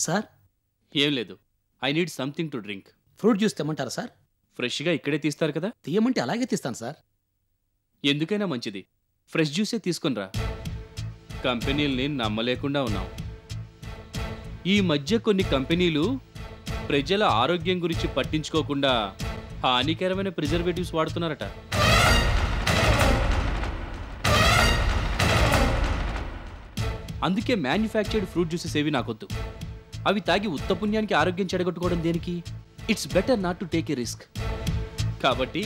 Sir ఏం లేదు, I need something to drink. Fruit juice తెమ్మంటారా సార్? ఫ్రెష్గా ఇక్కడే తీస్తారు కదా? తీయమంటే అలాగే తీస్తాను సార్. ఎందుకైనా మంచిది ఫ్రెష్ జ్యూసే తీసుకునిరా. కంపెనీల్ని నమ్మలేకుండా ఉన్నాం. ఈ మధ్య కొన్ని కంపెనీలు ప్రజల ఆరోగ్యం గురించి పట్టించుకోకుండా హానికరమైన ప్రిజర్వేటివ్స్ వాడుతున్నారట. అందుకే మ్యానుఫ్యాక్చర్డ్ ఫ్రూట్ జ్యూసెస్ ఏవి నాకొద్దు. అవి తాగి ఉత్తపుణ్యానికి ఆరోగ్యం చెడగొట్టుకోవడం దేనికి? It's better not to take a risk. కాబట్టి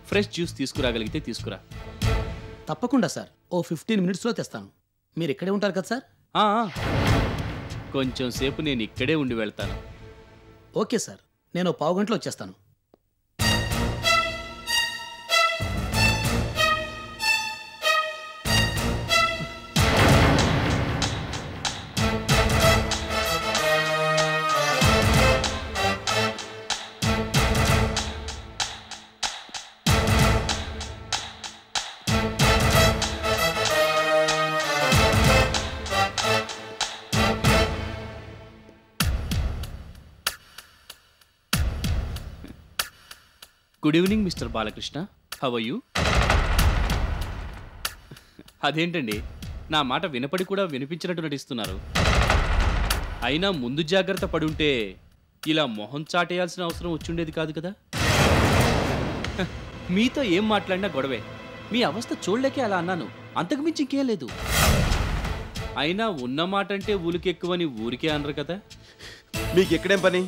ఫ్రెష్ జ్యూస్ తీసుకురాగలిగితే తీసుకురా. తప్పకుండా సార్, ఓ 15 మినిట్స్లో తెస్తాను. మీరు ఇక్కడే ఉంటారు కదా సార్? కొంచెం సేపు నేను ఇక్కడే ఉండి వెళ్తాను. ఓకే సార్, నేను 15 గంటలో వచ్చేస్తాను. Good evening mister Balakrishna, how are you? అదేంటండి, నా మాట వినపడి కూడా వినిపించినట్టు నటిస్తున్నారు. అయినా ముందు జాగ్రత్త పడుంటే ఇలా మొహం చాటేయాల్సిన అవసరం వచ్చుండేది కాదు కదా. మీతో ఏం మాట్లాడినా గొడవే. మీ అవస్థ చూడలేకే అలా అన్నాను, అంతకుమించి ఇంకేం లేదు. అయినా ఉన్న మాట అంటే ఊరికెక్కువని ఊరికే అనరు కదా. మీకు ఎక్కడేం పని?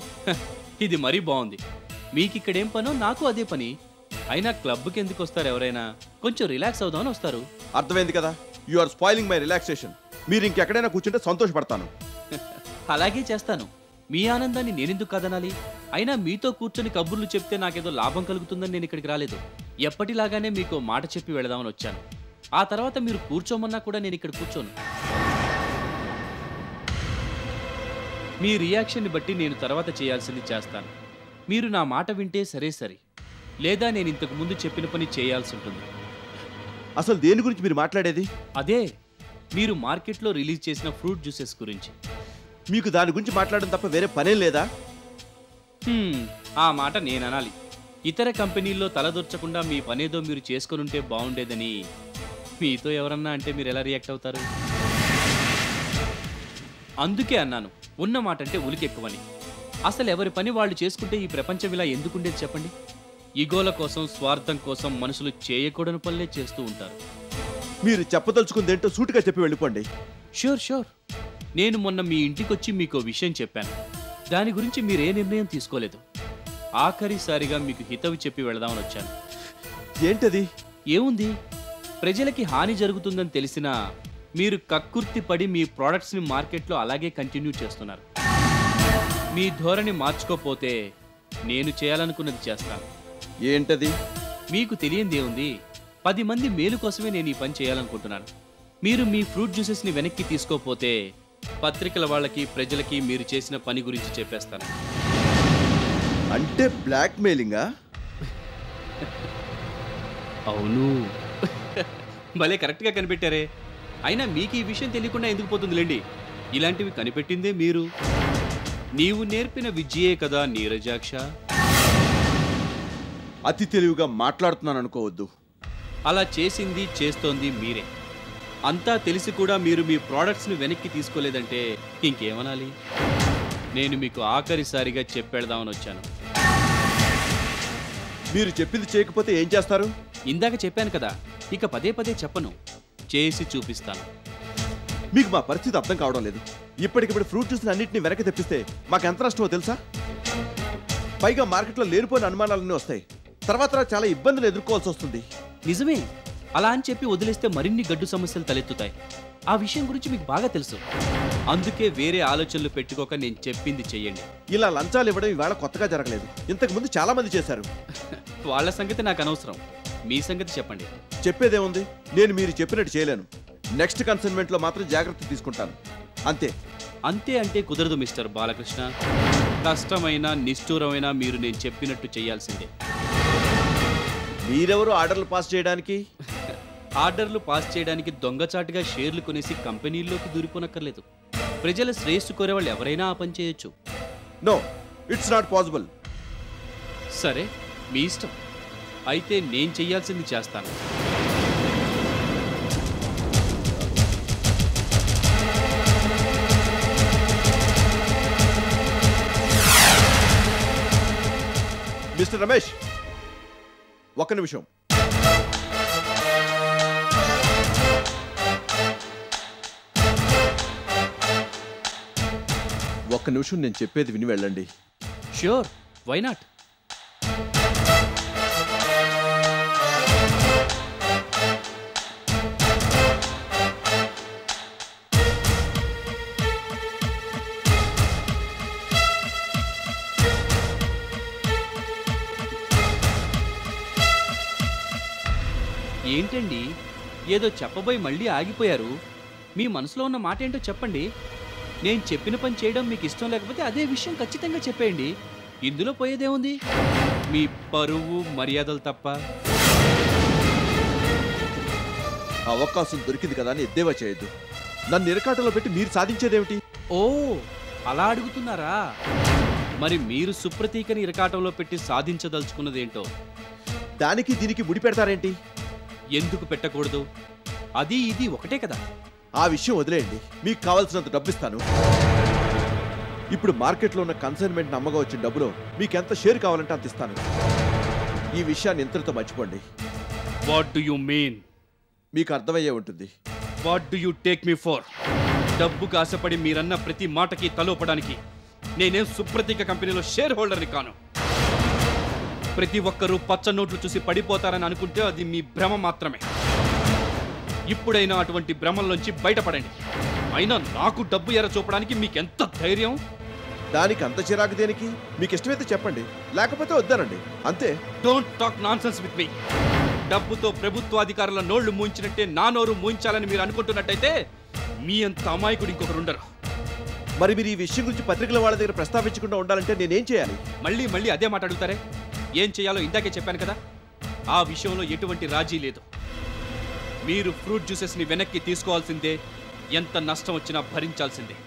ఇది మరీ బాగుంది. మీకు ఇక్కడేం పనో నాకు అదే పని. అయినా క్లబ్కి ఎందుకు వస్తారు? ఎవరైనా కొంచెం రిలాక్స్ అవుదామని వస్తారు. అర్థమైంది కదా, you are spoiling my relaxation. మీరు ఇంకెక్కడైనా కూర్చుంటే సంతోషపడతాను. అలాగే చేస్తాను. మీ ఆనందాన్ని నేనెందుకు కాదనాలి? అయినా మీతో కూర్చొని కబుర్లు చెప్తే నాకేదో లాభం కలుగుతుందని నేను ఇక్కడికి రాలేదు. ఎప్పటిలాగానే మీకు మాట చెప్పి వెళదామని వచ్చాను. ఆ తర్వాత మీరు కూర్చోమన్నా కూడా నేను ఇక్కడ కూర్చోను. మీ రియాక్షన్ని బట్టి నేను తర్వాత చేయాల్సింది చేస్తాను. మీరు నా మాట వింటే సరే సరే, లేదా నేను ఇంతకు ముందు చెప్పిన పని చేయాల్సి ఉంటుంది. అసలు దేని గురించి మీరు మాట్లాడేది? అదే, మీరు మార్కెట్లో రిలీజ్ చేసిన ఫ్రూట్ జ్యూసెస్ గురించి. మీకు దాని గురించి మాట్లాడడం తప్ప వేరే పనేం లేదా? ఆ మాట నేను అనాలి. ఇతర కంపెనీల్లో తలదొర్చకుండా మీ పనేదో మీరు చేసుకొనుంటే బాగుండేదని మీతో ఎవరన్నా అంటే మీరు ఎలా రియాక్ట్ అవుతారు? అందుకే అన్నాను, ఉన్న మాట అంటే ఉలికెక్కువని. అసలు ఎవరి పని వాళ్ళు చేసుకుంటే ఈ ప్రపంచం ఇలా ఎందుకుండేది చెప్పండి? ఈగోల కోసం, స్వార్థం కోసం మనుషులు చేయకూడని పనులే చేస్తూ ఉంటారు. మీరు చెప్పదలుచుకుందేంటో సూటిగా చెప్పి వెళ్ళిపోండి. షూర్. నేను మొన్న మీ ఇంటికొచ్చి మీకో విషయం చెప్పాను. దాని గురించి మీరే నిర్ణయం తీసుకోలేదు. ఆఖరిసారిగా మీకు హితవు చెప్పి వెళదామని వచ్చాను. ఏంటది? ఏముంది, ప్రజలకి హాని జరుగుతుందని తెలిసినా మీరు కక్కుర్తి పడి మీ ప్రోడక్ట్స్ని మార్కెట్లో అలాగే కంటిన్యూ చేస్తున్నారు. మీ ధోరణి మార్చుకోపోతే నేను చేయాలనుకున్నది చేస్తాను. ఏంటది? మీకు తెలియంది ఏముంది, 10 మంది మేలు కోసమే నేను ఈ పని చేయాలనుకుంటున్నాను. మీరు మీ ఫ్రూట్ జ్యూసెస్ని వెనక్కి తీసుకోపోతే పత్రికల వాళ్ళకి, ప్రజలకి మీరు చేసిన పని గురించి చెప్పేస్తాను. అంటే బ్లాక్ మెయిలింగా? అవును. భలే కరెక్ట్గా కనిపెట్టారే. అయినా మీకు ఈ విషయం తెలియకుండా ఎందుకు పోతుందిలేండి. ఇలాంటివి కనిపెట్టిందే మీరు. నీవు నేర్పిన విద్యే కదా నీరజాక్ష. అతి తెలివిగా మాట్లాడుతున్నాను అనుకోవద్దు. అలా చేసింది, చేస్తోంది మీరే. అంతా తెలిసి కూడా మీరు మీ ప్రోడక్ట్స్ని వెనక్కి తీసుకోలేదంటే ఇంకేమనాలి? నేను మీకు ఆఖరిసారిగా చెప్పెడదామని వచ్చాను. మీరు చెప్పింది చేయకపోతే ఏం చేస్తారు? ఇందాక చెప్పాను కదా, ఇక పదే చెప్పను, చేసి చూపిస్తాను. మీకు మా పరిస్థితి అర్థం కావడం లేదు. ఇప్పటికిప్పుడు ఫ్రూట్ జ్యూస్ని అన్నింటినీ వెనక్కి తెప్పిస్తే మాకు ఎంత నష్టమో తెలుసా? పైగా మార్కెట్లో లేనిపోయిన అనుమానాలన్నీ వస్తాయి. తర్వాత చాలా ఇబ్బందులు ఎదుర్కోవాల్సి వస్తుంది. నిజమే, అలా అని చెప్పి వదిలేస్తే మరిన్ని గడ్డు సమస్యలు తలెత్తుతాయి. ఆ విషయం గురించి మీకు బాగా తెలుసు. అందుకే వేరే ఆలోచనలు పెట్టుకోక నేను చెప్పింది చెయ్యండి. ఇలా లంచాలు ఇవ్వడం ఇవాళ కొత్తగా జరగలేదు. ఇంతకు ముందు చాలా మంది చేశారు. వాళ్ళ సంగతి నాకు అనవసరం, మీ సంగతి చెప్పండి. చెప్పేదేముంది, నేను మీరు చెప్పినట్టు చేయలేను. నెక్స్ట్ కన్సైన్మెంట్లో మాత్రం జాగ్రత్త తీసుకుంటాను, అంతే. అంతే అంటే కుదరదు మిస్టర్ బాలకృష్ణ. కష్టమైన, నిష్ఠూరమైన మీరు నేను చెప్పినట్టు చేయాల్సిందే. మీరెవరు ఆర్డర్లు పాస్ చేయడానికి? ఆర్డర్లు పాస్ చేయడానికి దొంగచాటుగా షేర్లు కొనేసి కంపెనీల్లోకి దూరిపోనక్కర్లేదు. ప్రజల శ్రేయస్సు కోరే వాళ్ళు ఎవరైనా ఆ పని చేయొచ్చు. No, it's not possible. సరే, మీ ఇష్టం. అయితే నేను చెయ్యాల్సింది చేస్తాను. మిస్టర్ రమేష్, ఒక్క నిమిషం. ఒక్క నిమిషం నేను చెప్పేది విని వెళ్ళండి. Sure, why not? ఏంటండి, ఏదో చెప్పబోయి మళ్ళీ ఆగిపోయారు? మీ మనసులో ఉన్న మాట ఏంటో చెప్పండి. నేను చెప్పిన పని చేయడం మీకు ఇష్టం లేకపోతే అదే విషయం ఖచ్చితంగా చెప్పేయండి. ఇందులో పోయేదేముంది? మీ పరువు మర్యాదలు తప్ప. అవకాశం దొరికింది కదా అని ఎద్దేవా చేయొద్దు. నన్ను ఇరకాటంలో పెట్టి మీరు సాధించేదేమిటి? ఓ, అలా అడుగుతున్నారా? మరి మీరు సుప్రతీకని ఇరకాటంలో పెట్టి సాధించదలుచుకున్నదేంటో? దానికి దీనికి ముడి పెడతారేంటి? ఎందుకు పెట్టకూడదు? అది ఇది ఒకటే కదా. ఆ విషయం వదిలేయండి. మీకు కావాల్సినంత డబ్బిస్తాను. ఇప్పుడు మార్కెట్లో ఉన్న కన్సైన్మెంట్ అమ్మగా వచ్చిన డబ్బులో మీకు ఎంత షేర్ కావాలంటే అంత ఇస్తాను. ఈ విషయాన్ని ఇంతటితో మర్చిపోండి. What do you mean? మీకు అర్థమయ్యే ఉంటుంది. What do you take me for? డబ్బుకు ఆశపడి మీరన్న ప్రతి మాటకి తలోపడానికి నేనేం సుప్రతీక కంపెనీలో షేర్ హోల్డర్ని కాను. ప్రతి ఒక్కరూ పచ్చ నోట్లు చూసి పడిపోతారని అనుకుంటే అది మీ భ్రమ మాత్రమే. ఇప్పుడైనా అటువంటి భ్రమల్లోంచి బయటపడండి. అయినా నాకు డబ్బు ఎర చూపడానికి మీకెంత ధైర్యం? దానికి అంత చిరాకు దేనికి? మీకు ఇష్టమైతే చెప్పండి, లేకపోతే వద్దానండి, అంతే. Don't talk nonsense with me. డబ్బుతో ప్రభుత్వాధికారుల నోళ్లు మూయించినట్టే నా నోరు మూయించాలని మీరు అనుకుంటున్నట్టయితే మీ అంత అమాయకుడు ఇంకొకరు ఉండరు. మరి మీరు ఈ విషయం గురించి పత్రికల వాళ్ళ దగ్గర ప్రస్తావించకుండా ఉండాలంటే నేనేం చేయాలి? మళ్ళీ మళ్ళీ అదే మాట అడుగుతారే? ఏం చేయాలో ఇందాకే చెప్పాను కదా. ఆ విషయంలో ఎటువంటి రాజీ లేదు. మీరు ఫ్రూట్ జ్యూసెస్ని వెనక్కి తీసుకోవాల్సిందే. ఎంత నష్టం వచ్చినా భరించాల్సిందే.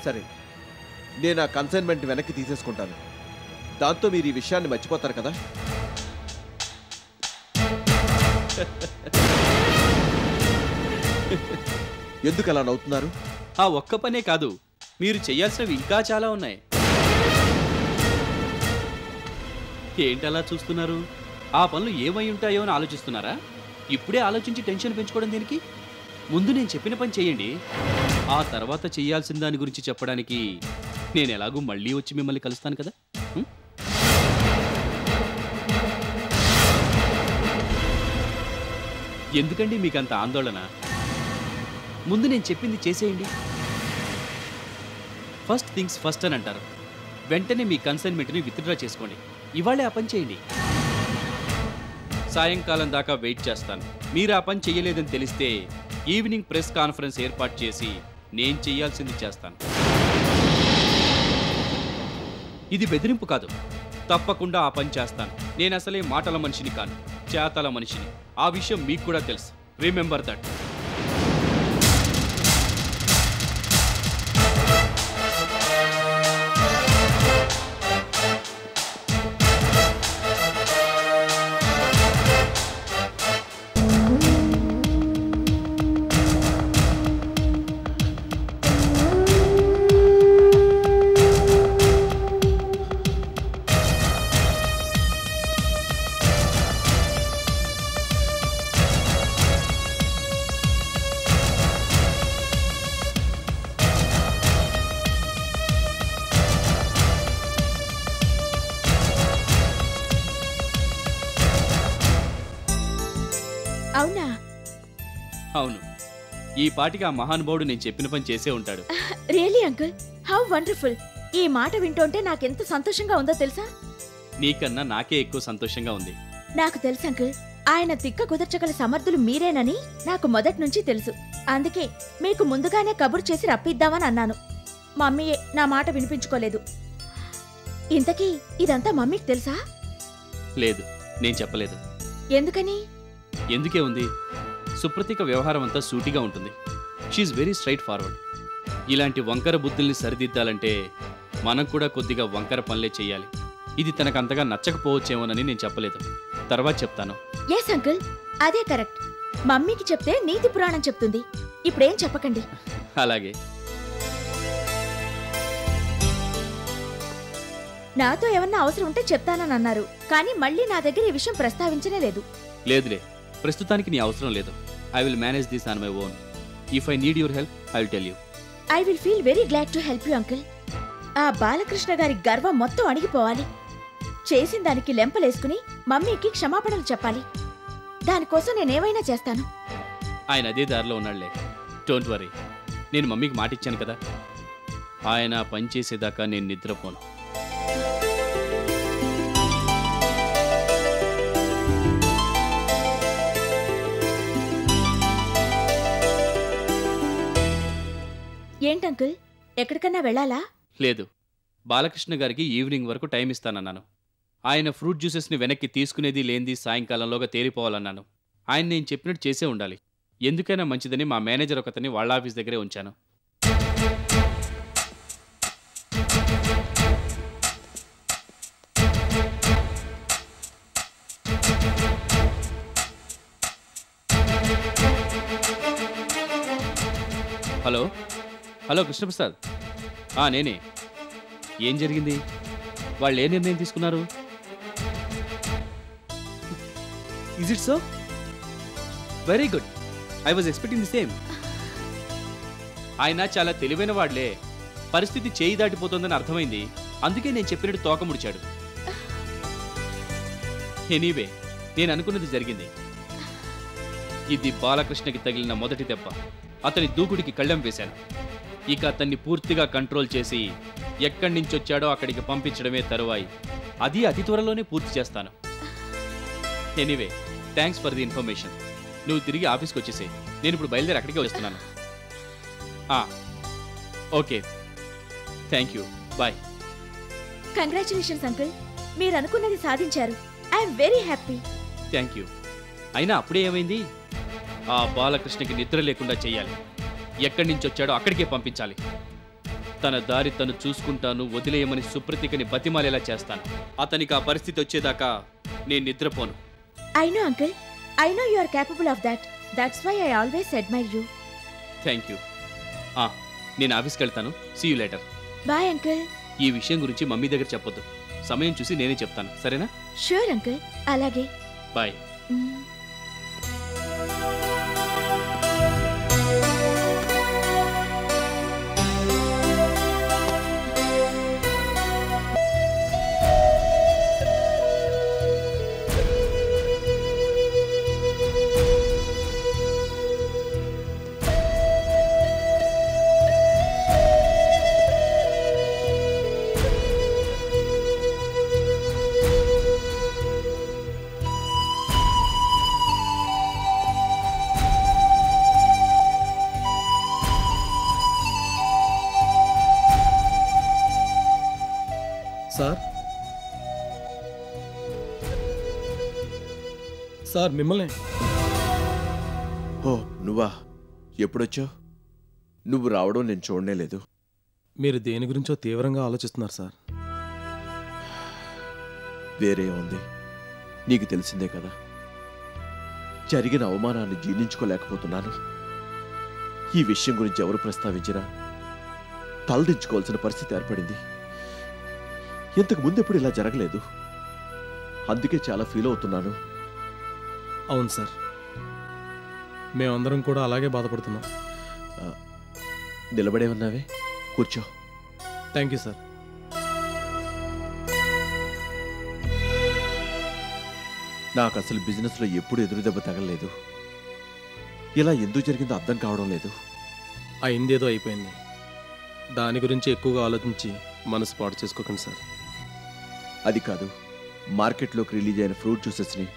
సరే, నేను ఆ కన్సైన్మెంట్ వెనక్కి తీసేసుకుంటాను. దాంతో మీరు ఈ విషయాన్ని మర్చిపోతారు కదా. ఎందుకు అలా నవ్వుతున్నారు? ఆ ఒక్క పనే కాదు, మీరు చేయాల్సినవి ఇంకా చాలా ఉన్నాయి. ఏంటలా చూస్తున్నారు? ఆ పనులు ఏమై ఉంటాయో అని ఆలోచిస్తున్నారా? ఇప్పుడే ఆలోచించి టెన్షన్ పెంచుకోవడం దేనికి? ముందు నేను చెప్పిన పని చేయండి. ఆ తర్వాత చేయాల్సిన దాని గురించి చెప్పడానికి నేను ఎలాగూ మళ్ళీ వచ్చి మిమ్మల్ని కలుస్తాను కదా. ఎందుకండి మీకు అంత ఆందోళన? ముందు నేను చెప్పింది చేసేయండి. ఫస్ట్ థింగ్స్ ఫస్ట్ అని అంటారు. వెంటనే మీ కన్సైన్మెంట్ని విత్డ్రా చేసుకోండి. ఇవాళే ఆ పని చేయండి. సాయంకాలం దాకా వెయిట్ చేస్తాను. మీరు ఆ పని చెయ్యలేదని తెలిస్తే ఈవినింగ్ ప్రెస్ కాన్ఫరెన్స్ ఏర్పాటు చేసి నేను చెయ్యాల్సింది చేస్తాను. ఇది బెదిరింపు కాదు. తప్పకుండా ఆ పని చేస్తాను. నేను అసలే మాటల మనిషిని కాను, చేతల మనిషిని. ఆ విషయం మీకు కూడా తెలుసు. Remember that. అవును, ఈ పాటికి ఆ మహానుభావుడు నేను చెప్పిన పని చేసే ఉంటాడు. Really uncle, how wonderful. ఈ మాట వింటుంటే నాకెంత సంతోషంగా ఉందో తెలుసా? నీకన్నా నాకే ఎక్కువ సంతోషంగా ఉంది. నాకు తెలుసు అంకుల్, ఆయన తిక్క కుదర్చగల సమర్థులు మీరేనని నాకు మొదటి నుంచి తెలుసు. అందుకే మీకు ముందుగానే కబురు చేసి రప్పిద్దామని అన్నాను. మమ్మీయే నా మాట వినిపించుకోలేదు. ఇంతకీ ఇదంతా మమ్మీకి తెలుసా? లేదు, నేను చెప్పలేదు. ఎందుకని? ఎందుకే ఉంది, సుప్రతిక వ్యవహారం అంతా సూటిగా ఉంటుంది. She's very straightforward. ఇలాంటి వంకర బుద్ధుల్ని సరిదిద్దాలంటే మనం కూడా కొద్దిగా వంకర పనులే చెయ్యాలి. ఇది తనకు అంతగా నచ్చకపోవచ్చేమోనని నేను చెప్పలేదు. తర్వాత చెప్తాను. ఎస్ అంకుల్, అదే కరెక్ట్. మమ్మీకి చెప్తే నీతి పురాణం చెప్తుంది. ఇప్పుడేం చెప్పకండి. అలాగే. నాతో ఏమన్నా అవసరం ఉంటే చెప్తానని అన్నారు, కానీ మళ్ళీ నా దగ్గర ఈ విషయం ప్రస్తావించనే లేదు. లేదులే, ప్రస్తుతానికి నీ అవసరం లేదు. I will manage this on my own. If I need your help I will tell you. I will feel very glad to help you uncle. ఆ బాలకృష్ణ గారి గర్వం మొత్తం అణిగిపోవాలి. చేసిన దానికి లెంపలేసుకుని మమ్మీకి క్షమాపణలు చెప్పాలి. దానికోసం నేనేమైనా చేస్తాను. ఆయన అదే దారిలో ఉన్నాడులే, డోంట్ వరీ. నేను మమ్మీకి మాట ఇచ్చాను కదా, ఆయన పని చేసేదాకా నేను నిద్రపోను. ఏంటంకుల్, ఎక్కడికన్నా వెళ్ళాలా? లేదు, బాలకృష్ణ గారికి ఈవినింగ్ వరకు టైం ఇస్తానన్నాను. ఆయన ఫ్రూట్ జ్యూసెస్ని వెనక్కి తీసుకునేది లేనిది సాయంకాలంలోగా తేలిపోవాలన్నాను. ఆయన నేను చెప్పినట్టు చేసే ఉండాలి. ఎందుకైనా మంచిదని మా మేనేజర్ ఒకతని వాళ్ళ ఆఫీస్ దగ్గరే ఉంచాను. హలో హలో కృష్ణప్రసాద్, నేనే. ఏం జరిగింది? వాళ్ళు ఏ నిర్ణయం తీసుకున్నారు? Is it so? Very good. I was expecting the same. ఆయన చాలా తెలివైన వాళ్లే. పరిస్థితి చేయి దాటిపోతుందని అర్థమైంది. అందుకే నేను చెప్పినట్టు తోక ముడిచాడు. ఎనీవే, నేను అనుకున్నది జరిగింది. ఇది బాలకృష్ణకి తగిలిన మొదటి దెబ్బ. అతని దూకుడికి కళ్ళెం వేశాను. ఇక అతన్ని పూర్తిగా కంట్రోల్ చేసి ఎక్కడి నుంచి వచ్చాడో అక్కడికి పంపించడమే తరువాయి. అది అతి త్వరలోనే పూర్తి చేస్తాను. Anyway, thanks for the information. నువ్వు తిరిగి ఆఫీస్కి వచ్చేసే. నేను ఇప్పుడు బయలుదేరి అక్కడికే వస్తున్నాను. Okay, thank you, bye. Congratulations uncle, మీరు అనుకున్నది సాధించారు. I'm very happy. Thank you. అయినా అప్పుడే ఏమైంది? ఆ బాలకృష్ణకి నిద్ర లేకుండా చెయ్యాలి. ఎక్కడి నుంచి వచ్చాడో అక్కడికే పంపించాలి. తన దారి తను చూసుకుంటాను, వదిలేయమని సుప్రతికని బతిమాలేలా చేస్తాను. అతనికి ఆ పరిస్థితి వచ్చేదాకా నేను నిద్రపోను. I know uncle, I know you are capable of that. That's why I always admire you. Thank you. నేను ఆఫీస్కి వెళ్తాను. See you later. Bye uncle. ఈ విషయం గురించి మమ్మీ దగ్గర చెప్పొద్దు. సమయం చూసి నేనే చెప్తాను, సరేనా? Sure uncle, అలాగే. బాయ్. సార్ మిమ్మల్ని. ఓ నువ్వా? ఎప్పుడొచ్చావు? నువ్వు రావడం నేను చూడనే లేదు. మీరు దేని గురించో తీవ్రంగా ఆలోచిస్తున్నారు సార్. వేరే ఉంది, నీకు తెలిసిందే కదా. జరిగిన అవమానాన్ని జీర్ణించుకోలేకపోతున్నాను. ఈ విషయం గురించి ఎవరు ప్రస్తావించినా తలదించుకోవాల్సిన పరిస్థితి ఏర్పడింది. ఇంతకు ముందు ఎప్పుడు ఇలా జరగలేదు. అందుకే చాలా ఫీల్ అవుతున్నాను. అవును సార్, మేమందరం కూడా అలాగే బాధపడుతున్నాం. నిలబడే ఉన్నావే, కూర్చో. Thank you sir. నాకు అసలు బిజినెస్లో ఎప్పుడు ఎదురు దెబ్బ తగలలేదు. ఇలా ఎందుకు జరిగిందో అర్థం కావడం లేదు. అయిందేదో అయిపోయింది. దాని గురించి ఎక్కువగా ఆలోచించి మనసు పాడు చేసుకోకండి సార్. అది కాదు, మార్కెట్లోకి రిలీజ్ అయిన ఫ్రూట్ జ్యూసెస్ని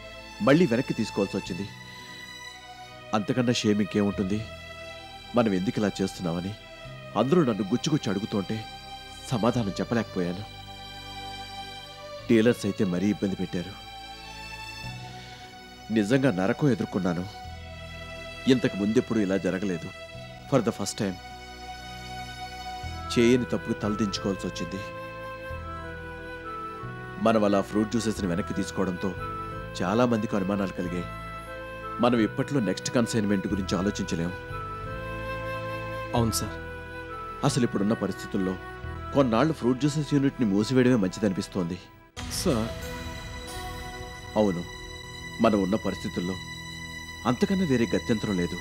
మళ్ళీ వెనక్కి తీసుకోవాల్సి వచ్చింది. అంతకన్నా షేమ్ ఇంకేముంటుంది? మనం ఎందుకు ఇలా చేస్తున్నామని అందరూ నన్ను గుచ్చుగుచ్చి అడుగుతుంటే సమాధానం చెప్పలేకపోయాను. డీలర్స్ అయితే మరీ ఇబ్బంది పెట్టారు. నిజంగా నరకం ఎదుర్కొన్నాను. ఇంతకు ముందెప్పుడు ఇలా జరగలేదు. ఫర్ ద ఫస్ట్ టైం చేయని తప్పుకు తలదించుకోవాల్సి వచ్చింది. మనం అలా ఫ్రూట్ జ్యూసెస్ని వెనక్కి తీసుకోవడంతో చాలా మందికి అనుమానాలు కలిగాయి. మనం ఇప్పట్లో నెక్స్ట్ కన్సైన్మెంట్ గురించి ఆలోచించలేం. అవును సార్. అసలు ఇప్పుడున్న పరిస్థితుల్లో కొన్నాళ్ళు ఫ్రూట్ జ్యూసెస్ యూనిట్ని మూసివేయడమే మంచిదనిపిస్తోంది. సార్, అవును, మనం ఉన్న పరిస్థితుల్లో అంతకన్నా వేరే గత్యంతరం లేదు.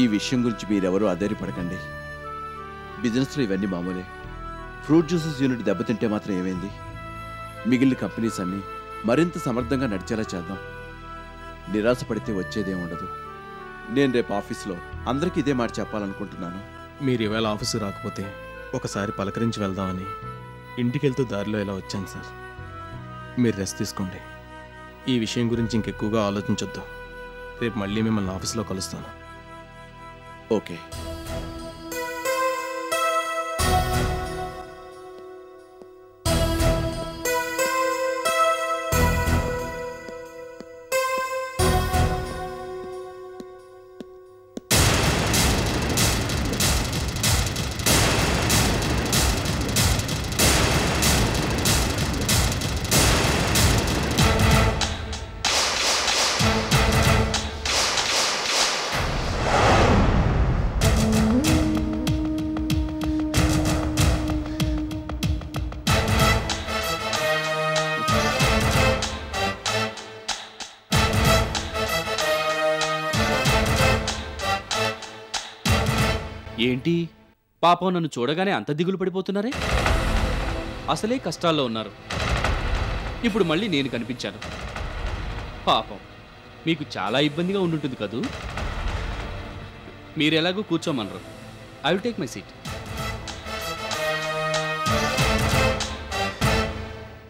ఈ విషయం గురించి మీరెవరూ అధైర్యపడకండి. బిజినెస్లో ఇవన్నీ మామూలే. ఫ్రూట్ జ్యూసెస్ యూనిట్ దెబ్బతింటే మాత్రం ఏమైంది? మిగిలిన కంపెనీస్ అన్నీ మరింత సమర్థంగా నడిచేలా చేద్దాం. నిరాశపడితే వచ్చేదేముండదు. నేను రేపు ఆఫీస్లో అందరికీ ఇదే మాట చెప్పాలనుకుంటున్నాను. మీరు ఈవేళ ఆఫీసు రాకపోతే ఒకసారి పలకరించి వెళ్దామని ఇంటికి వెళ్తూ దారిలో ఇలా వచ్చాను సార్. మీరు రెస్ట్ తీసుకోండి. ఈ విషయం గురించి ఇంకెక్కువగా ఆలోచించొద్దు. రేపు మళ్ళీ మిమ్మల్ని ఆఫీస్లో కలుస్తాను. ఓకే. ఏంటి పాపం, నన్ను చూడగానే అంత దిగులు పడిపోతున్నారే? అసలే కష్టాల్లో ఉన్నారు. ఇప్పుడు మళ్ళీ నేను కనిపించాను. పాపం, మీకు చాలా ఇబ్బందిగా ఉండుంటుంది కదూ. మీరు ఎలాగో కూర్చోమనరు. I will take my seat.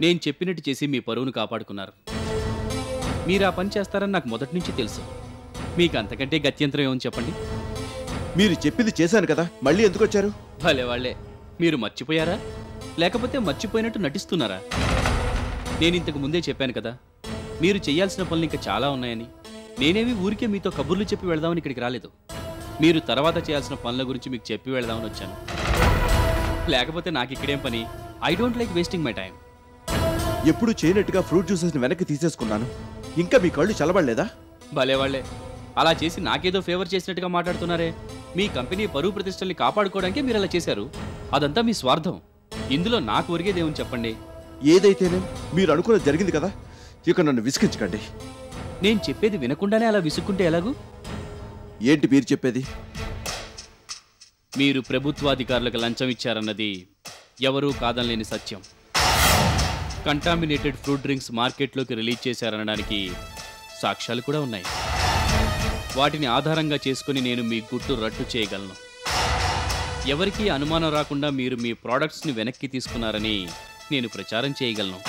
నేను చెప్పినట్టు చేసి మీ పరువును కాపాడుకున్నారు. మీరు ఆ పని చేస్తారని నాకు మొదటి నుంచి తెలుసు. మీకు అంతకంటే గత్యంతరం ఏమని చెప్పండి. మీరు చెప్పింది చేశాను కదా, మళ్ళీ ఎందుకు వచ్చారు? భలే వాళ్ళే. మీరు మర్చిపోయారా, లేకపోతే మర్చిపోయినట్టు నటిస్తున్నారా? నేను ఇంతకు ముందే చెప్పాను కదా, మీరు చేయాల్సిన పనులు ఇంకా చాలా ఉన్నాయని. నేనేమి ఊరికే మీతో కబుర్లు చెప్పి వెళదామని ఇక్కడికి రాలేదు. మీరు తర్వాత చేయాల్సిన పనుల గురించి మీకు చెప్పి వెళదామని వచ్చాను. లేకపోతే నాకు ఇక్కడేం పని? I don't like wasting my time. ఎప్పుడు చేయనట్టుగా ఫ్రూట్ జ్యూసెస్ని వెనక్కి తీసేసుకున్నాను. ఇంకా మీ కళ్ళు చల్లబడలేదా? భలే వాళ్ళే. అలా చేసి నాకేదో ఫేవర్ చేసినట్టుగా మాట్లాడుతున్నారే. మీ కంపెనీ పరువు ప్రతిష్టల్ని కాపాడుకోవడానికే మీరు అలా చేశారు. అదంతా మీ స్వార్థం. ఇందులో నాకు ఒరిగేదేమని చెప్పండి. ఏదైతేనే మీరు అనుకున్నది జరిగింది కదా, ఇక నన్ను విసిగించకండి. నేను చెప్పేది వినకుండానే అలా విసుక్కుంటే ఎలాగూ? ఏంటి మీరు చెప్పేది? మీరు ప్రభుత్వాధికారులకు లంచం ఇచ్చారన్నది ఎవరూ కాదనలేని సత్యం. కంటామినేటెడ్ ఫ్రూట్ డ్రింక్స్ మార్కెట్లోకి రిలీజ్ చేశారనడానికి సాక్ష్యాలు కూడా ఉన్నాయి. వాటిని ఆధారంగా చేసుకుని నేను మీ గుట్టు రట్టు చేయగలను. ఎవరికీ అనుమానం రాకుండా మీరు మీ ప్రోడక్ట్స్ని వెనక్కి తీసుకున్నారని నేను ప్రచారం చేయగలను.